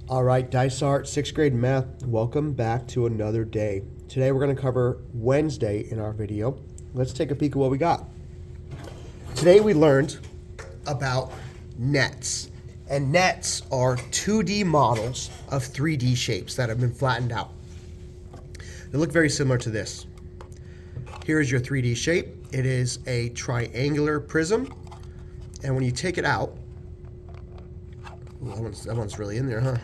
All right, Dysart, 6th grade math, welcome back to another day. Today we're going to cover Wednesday in our video. Let's take a peek at what we got. Today we learned about nets. And nets are 2D models of 3D shapes that have been flattened out. They look very similar to this. Here is your 3D shape. It is a triangular prism. And when you take it out, ooh, that one's really in there, huh?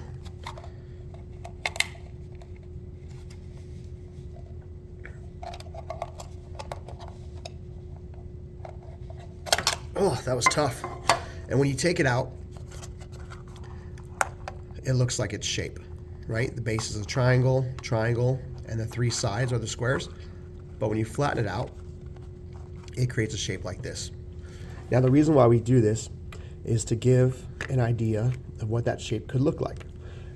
Oh, that was tough. And when you take it out, it looks like its shape, right? The base is a triangle, and the three sides are the squares. But when you flatten it out, it creates a shape like this. Now, the reason why we do this is to give an idea of what that shape could look like.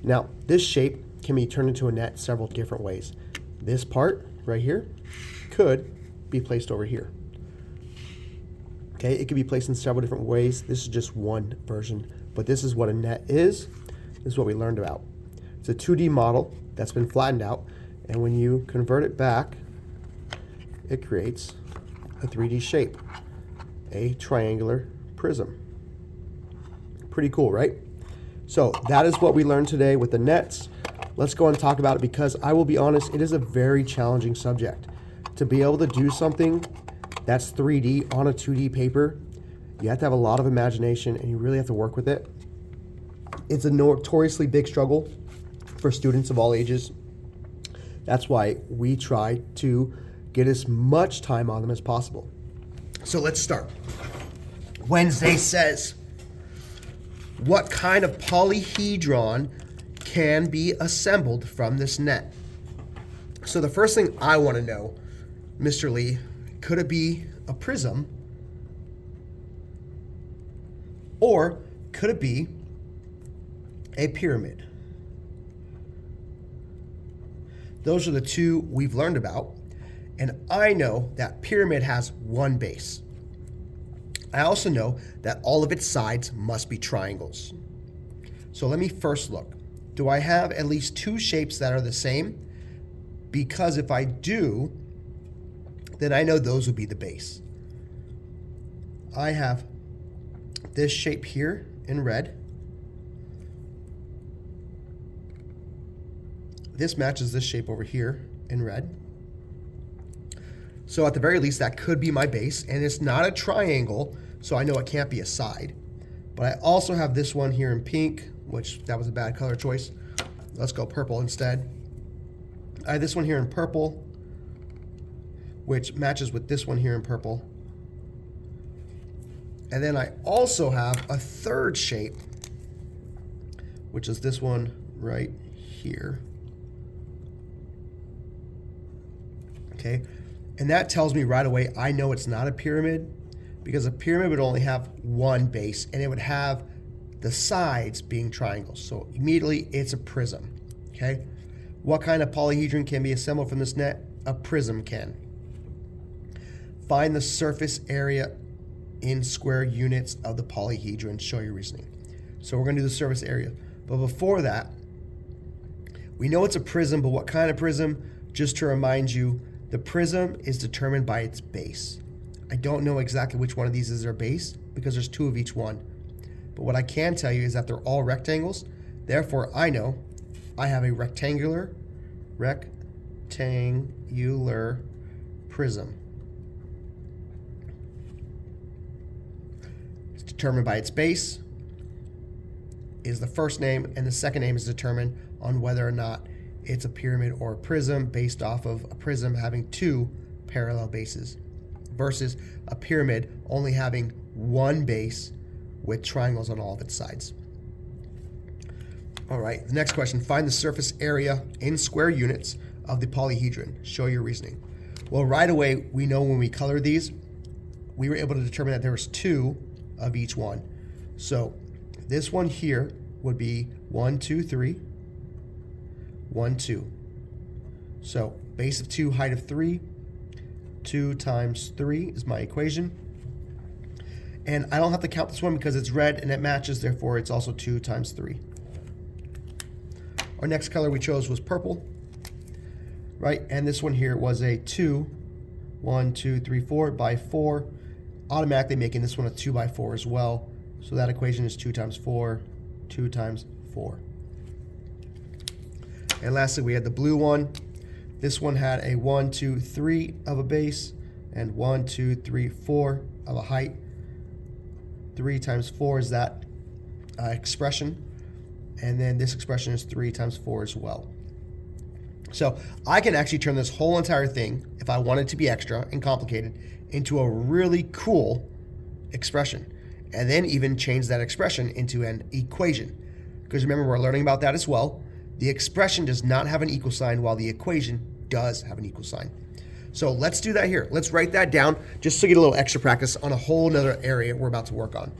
Now, this shape can be turned into a net several different ways. This part right here could be placed over here. Okay, it could be placed in several different ways. This is just one version, but this is what a net is. This is what we learned about. It's a 2D model that's been flattened out, and when you convert it back, it creates a 3D shape, a triangular prism. Pretty cool, right? So that is what we learned today with the nets. Let's go and talk about it because I will be honest, it is a very challenging subject. To be able to do something that's 3D on a 2D paper, you have to have a lot of imagination and you really have to work with it. It's a notoriously big struggle for students of all ages. That's why we try to get as much time on them as possible. So let's start. Wednesday says, what kind of polyhedron can be assembled from this net? So the first thing I want to know, Mr. Lee, could it be a prism? Or could it be a pyramid? Those are the two we've learned about. And I know that pyramid has one base. I also know that all of its sides must be triangles. So let me first look. Do I have at least two shapes that are the same? Because if I do, then I know those would be the base. I have this shape here in red. This matches this shape over here in red. So at the very least, that could be my base, and it's not a triangle, so I know it can't be a side. But I also have this one here in pink, which that was a bad color choice. Let's go purple instead. I have this one here in purple, which matches with this one here in purple. And then I also have a third shape, which is this one right here. Okay, and that tells me right away I know it's not a pyramid, because a pyramid would only have one base and it would have the sides being triangles. So immediately it's a prism. Okay, what kind of polyhedron can be assembled from this net? A prism can. Find the surface area in square units of the polyhedron. Show your reasoning. So we're going to do the surface area. But before that, we know it's a prism, but what kind of prism? Just to remind you, the prism is determined by its base. I don't know exactly which one of these is their base because there's two of each one. But what I can tell you is that they're all rectangles. Therefore, I know I have a rectangular prism. It's determined by its base is the first name, and the second name is determined on whether or not it's a pyramid or a prism based off of a prism having two parallel bases versus a pyramid only having one base with triangles on all of its sides. All right, the next question, find the surface area in square units of the polyhedron. Show your reasoning. Well, right away, we know when we color these, we were able to determine that there was two of each one. So this one here would be 1, 2, 3, 1, 2. So base of 2, height of 3, 2 times 3 is my equation. And I don't have to count this one because it's red and it matches, therefore it's also 2 times 3. Our next color we chose was purple, right? And this one here was a 2, 1, 2, 3, 4 by 4, automatically making this one a 2 by 4 as well. So that equation is 2 times 4, 2 times 4. And lastly, we had the blue one. This one had a 1, 2, 3 of a base and 1, 2, 3, 4 of a height. 3 times 4 is that expression. And then this expression is 3 times 4 as well. So I can actually turn this whole entire thing, if I wanted to be extra and complicated, into a really cool expression. And then even change that expression into an equation. Because remember, we're learning about that as well. The expression does not have an equal sign while the equation does have an equal sign. So let's do that here. Let's write that down just to get a little extra practice on a whole nother area we're about to work on.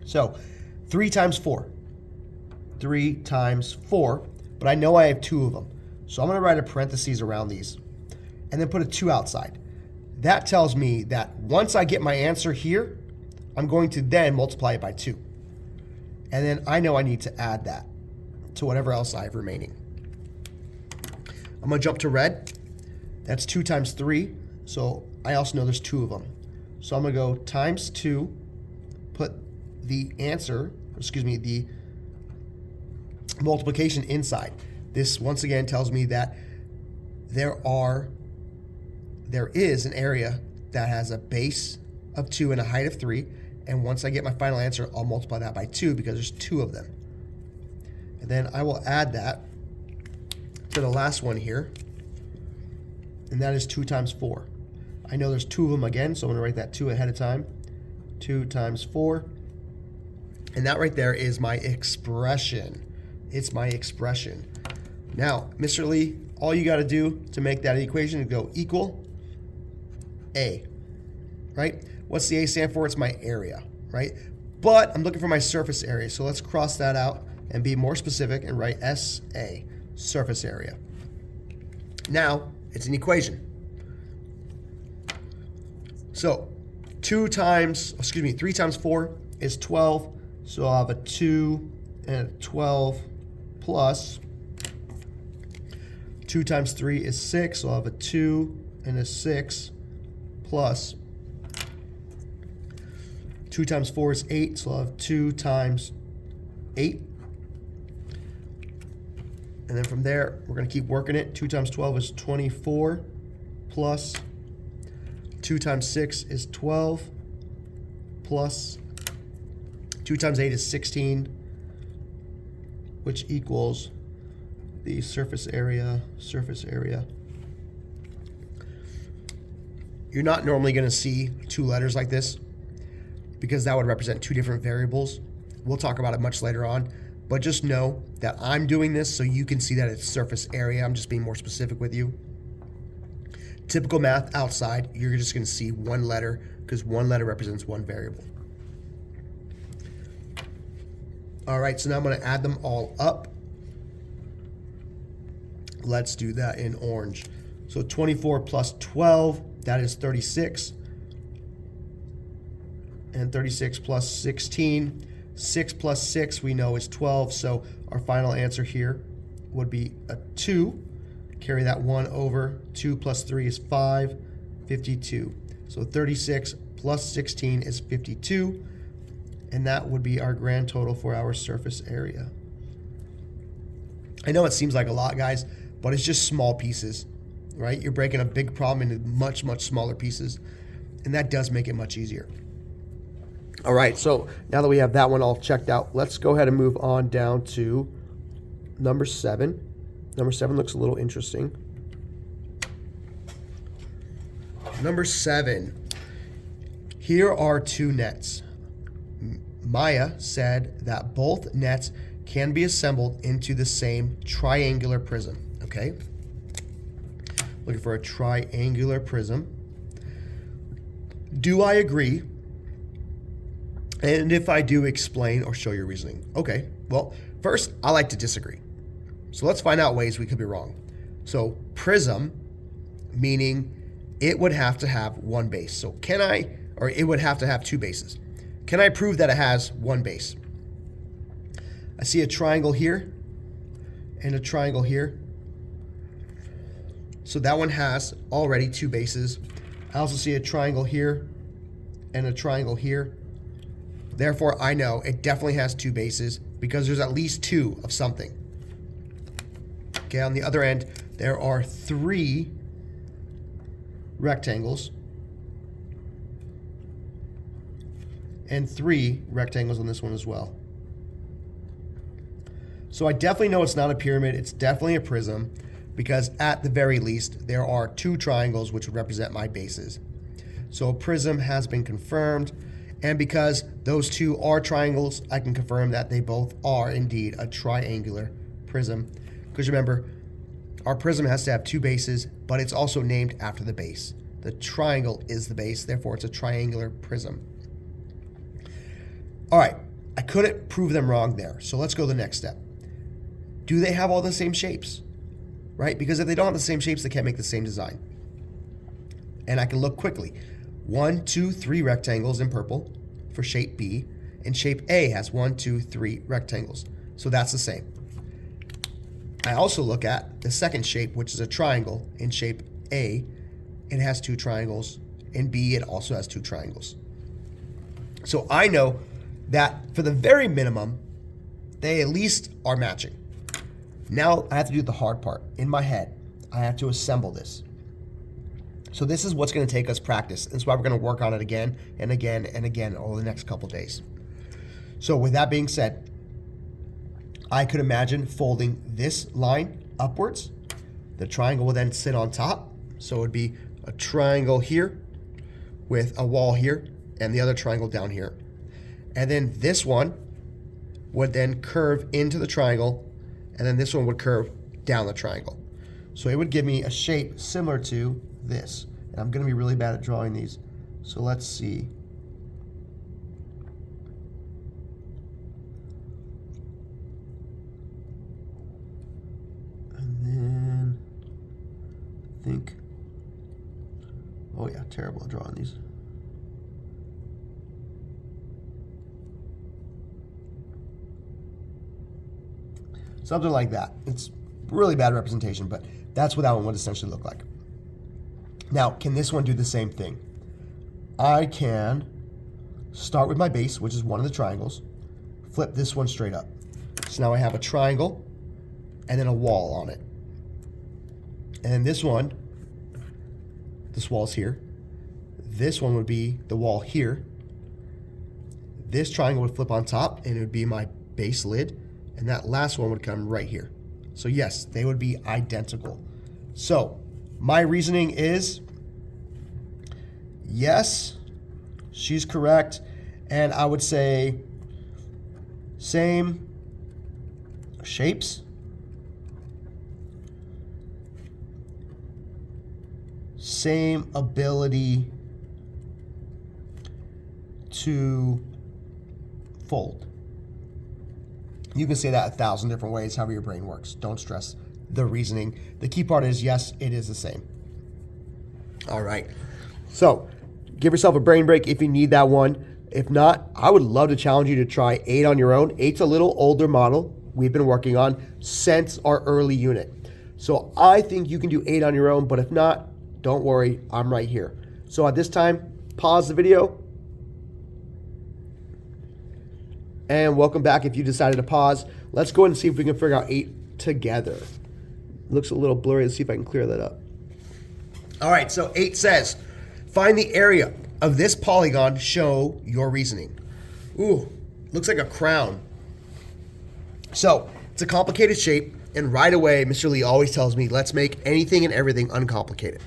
So 3 times 4. 3 times 4, but I know I have 2 of them. So I'm going to write a parentheses around these and then put a 2 outside. That tells me that once I get my answer here, I'm going to then multiply it by 2. And then I know I need to add that to whatever else I have remaining. I'm going to jump to red. That's 2 times 3. So I also know there's 2 of them. So I'm going to go times 2, put the answer, the multiplication inside. This once again tells me that there is an area that has a base of 2 and a height of 3. And once I get my final answer, I'll multiply that by 2 because there's 2 of them. And then I will add that to the last one here. And that is 2 times 4. I know there's 2 of them again, so I'm going to write that 2 ahead of time. 2 times 4. And that right there is my expression. It's my expression. Now, Mr. Lee, all you got to do to make that equation is go equal A, right? What's the A stand for? It's my area, right? But I'm looking for my surface area, so let's cross that out and be more specific and write SA, surface area. Now, it's an equation. So 3 times 4 is 12, so I'll have a 2 and a 12 plus 2 times 3 is 6, so I'll have a 2 and a 6 plus 2 times 4 is 8, so I'll have 2 times 8. And then from there, we're going to keep working it. 2 times 12 is 24 plus 2 times 6 is 12 plus 2 times 8 is 16, which equals the surface area. You're not normally going to see 2 letters like this because that would represent 2 different variables. We'll talk about it much later on, but just know that I'm doing this so you can see that it's surface area. I'm just being more specific with you. Typical math outside, you're just going to see 1 letter because 1 letter represents 1 variable. All right, so now I'm going to add them all up. Let's do that in orange. So 24 plus 12, that is 36. And 36 plus 16. 6 plus 6 we know is 12, so our final answer here would be a 2. Carry that 1 over. 2 plus 3 is 5, 52. So 36 plus 16 is 52, and that would be our grand total for our surface area. I know it seems like a lot, guys, but it's just small pieces, right? You're breaking a big problem into much, much smaller pieces, and that does make it much easier. All right, so now that we have that one all checked out, let's go ahead and move on down to number 7. Number 7 looks a little interesting. Number 7. Here are 2 nets. Maya said that both nets can be assembled into the same triangular prism. Okay? Looking for a triangular prism. Do I agree? And if I do, explain or show your reasoning. Okay, well, first, I like to disagree. So let's find out ways we could be wrong. So prism, meaning it would have to have 1 base. So it would have to have 2 bases. Can I prove that it has 1 base? I see a triangle here, and a triangle here. So that one has already 2 bases. I also see a triangle here and a triangle here. Therefore, I know it definitely has 2 bases because there's at least 2 of something. Okay, on the other end, there are 3 rectangles and 3 rectangles on this one as well. So I definitely know it's not a pyramid, it's definitely a prism, because at the very least, there are 2 triangles which would represent my bases. So a prism has been confirmed, and because those 2 are triangles, I can confirm that they both are indeed a triangular prism. Because remember, our prism has to have 2 bases, but it's also named after the base. The triangle is the base, therefore it's a triangular prism. All right, I couldn't prove them wrong there, so let's go to the next step. Do they have all the same shapes? Right? Because if they don't have the same shapes, they can't make the same design. And I can look quickly. 1, 2, 3 rectangles in purple for shape B, and shape A has 1, 2, 3 rectangles. So that's the same. I also look at the second shape, which is a triangle in shape A. It has 2 triangles. In B, it also has 2 triangles. So I know that for the very minimum, they at least are matching. Now I have to do the hard part. In my head, I have to assemble this. So this is what's going to take us practice. That's why we're going to work on it again and again and again over the next couple days. So with that being said, I could imagine folding this line upwards. The triangle will then sit on top. So it would be a triangle here with a wall here and the other triangle down here. And then this one would then curve into the triangle, and then this one would curve down the triangle. So it would give me a shape similar to this. And I'm going to be really bad at drawing these. So let's see. And then I think, oh yeah, terrible at drawing these. Something like that. It's really bad representation, but that's what that one would essentially look like. Now, can this one do the same thing? I can start with my base, which is one of the triangles, flip this one straight up. So now I have a triangle and then a wall on it. And then this one, this wall's here. This one would be the wall here. This triangle would flip on top and it would be my base lid. And that last one would come right here. So yes, they would be identical. So my reasoning is, yes, she's correct. And I would say same shapes, same ability to fold. You can say that 1,000 different ways, however your brain works. Don't stress the reasoning. The key part is, yes, it is the same. All right. So give yourself a brain break if you need that one. If not, I would love to challenge you to try 8 on your own. 8's a little older model we've been working on since our early unit. So I think you can do 8 on your own, but if not, don't worry, I'm right here. So at this time, pause the video. And welcome back if you decided to pause. Let's go ahead and see if we can figure out 8 together. Looks a little blurry. Let's see if I can clear that up. All right, so 8 says, find the area of this polygon, show your reasoning. Ooh, looks like a crown. So it's a complicated shape, and right away, Mr. Lee always tells me, let's make anything and everything uncomplicated.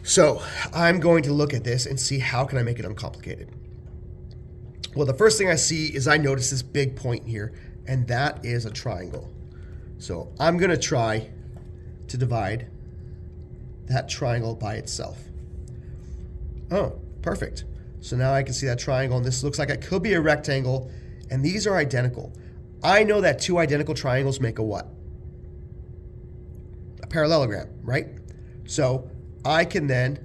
So I'm going to look at this and see how can I make it uncomplicated. Well, the first thing I see is I notice this big point here, and that is a triangle. So I'm going to try to divide that triangle by itself. Oh, perfect. So now I can see that triangle, and this looks like it could be a rectangle, and these are identical. I know that 2 identical triangles make a what? A parallelogram, right? So I can then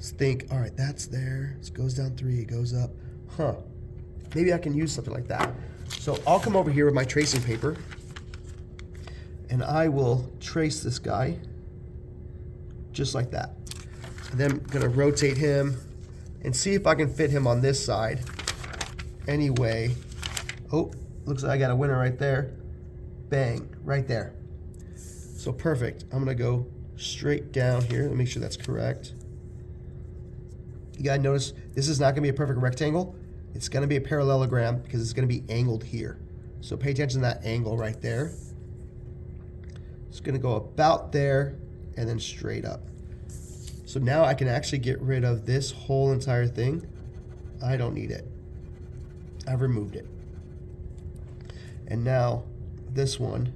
think, all right, that's there. It goes down 3, it goes up. Huh. Maybe I can use something like that. So I'll come over here with my tracing paper, And I will trace this guy just like that. And then I'm gonna rotate him and see if I can fit him on this side. Anyway, oh, looks like I got a winner right there. Bang, right there. So perfect. I'm gonna go straight down here. Let me make sure that's correct. You gotta notice this is not gonna be a perfect rectangle. It's gonna be a parallelogram because it's gonna be angled here. So pay attention to that angle right there. It's gonna go about there and then straight up. So now I can actually get rid of this whole entire thing. I don't need it. I've removed it. And now this one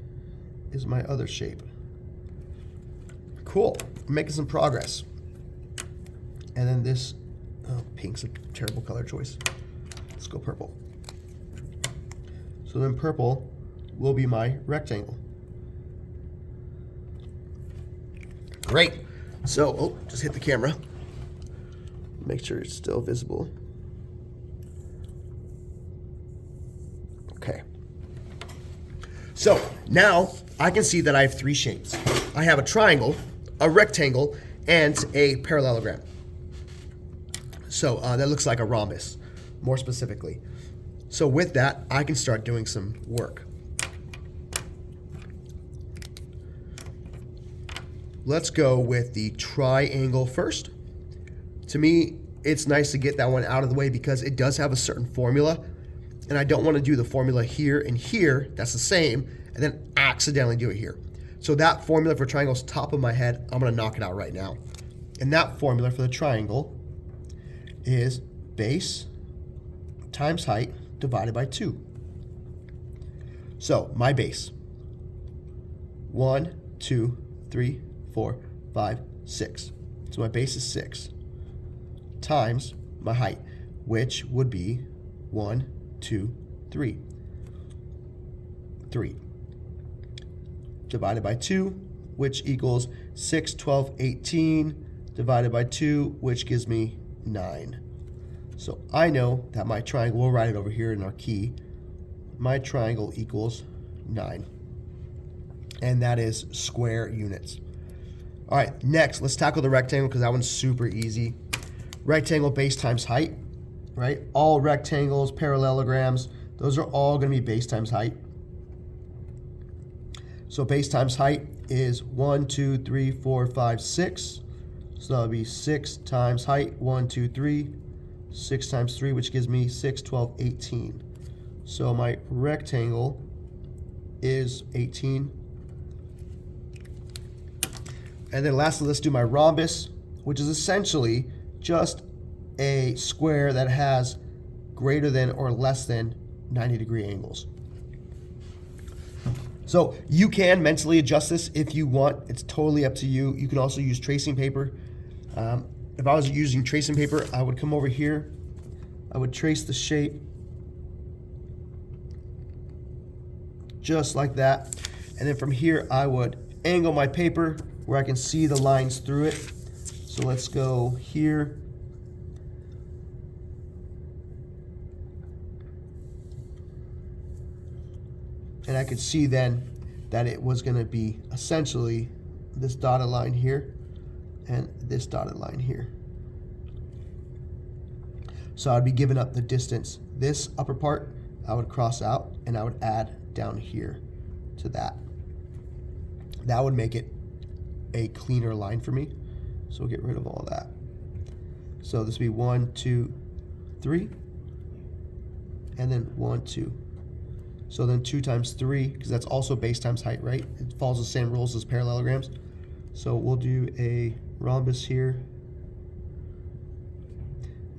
is my other shape. Cool, I'm making some progress. And then this, oh, pink's a terrible color choice. Let's go purple. So then purple will be my rectangle. Great. So, oh, just hit the camera. Make sure it's still visible. Okay. So now I can see that I have three shapes. I have a triangle, a rectangle, and a parallelogram. So that looks like a rhombus, more specifically. So with that, I can start doing some work. Let's go with the triangle first. To me, it's nice to get that one out of the way because it does have a certain formula, and I don't want to do the formula here and here, that's the same, and then accidentally do it here. So that formula for triangle's top of my head, I'm gonna knock it out right now. And that formula for the triangle is base times height divided by 2. So my base, 1, 2, 3, 4, 5, 6. So my base is 6 times my height, which would be 1, 2, 3. 3 divided by 2, which equals 6, 12, 18 divided by 2, which gives me 9. So I know that my triangle, we'll write it over here in our key, my triangle equals 9. And that is square units. All right, next, let's tackle the rectangle because that one's super easy. Rectangle base times height, right? All rectangles, parallelograms, those are all gonna be base times height. So base times height is 1, 2, 3, 4, 5, 6. So that'll be 6 times height, 1, 2, 3, 6 times 3, which gives me 6, 12, 18. So my rectangle is 18. And then lastly, let's do my rhombus, which is essentially just a square that has greater than or less than 90-degree angles. So you can mentally adjust this if you want. It's totally up to you. You can also use tracing paper. If I was using tracing paper, I would come over here. I would trace the shape just like that. And then from here, I would angle my paper where I can see the lines through it. So let's go here. And I could see then that it was going to be essentially this dotted line here and this dotted line here. So I'd be giving up the distance. This upper part I would cross out and I would add down here to that. That would make it a cleaner line for me. So we'll get rid of all that. So this would be 1, 2, 3, and then 1, 2. So then 2 times 3, because that's also base times height, right? It follows the same rules as parallelograms. So we'll do a rhombus here.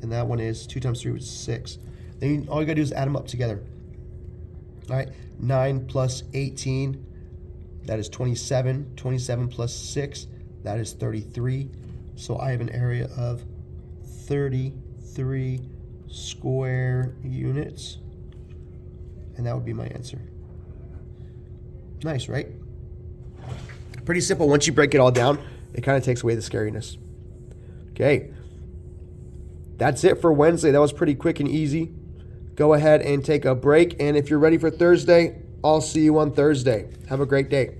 And that one is 2 times 3, which is 6. Then all you gotta do is add them up together. All right, 9 plus 18, that is 27. 27 plus 6, that is 33. So I have an area of 33 square units. And that would be my answer. Nice, right? Pretty simple. Once you break it all down, it kind of takes away the scariness. Okay. That's it for Wednesday. That was pretty quick and easy. Go ahead and take a break. And if you're ready for Thursday, I'll see you on Thursday. Have a great day.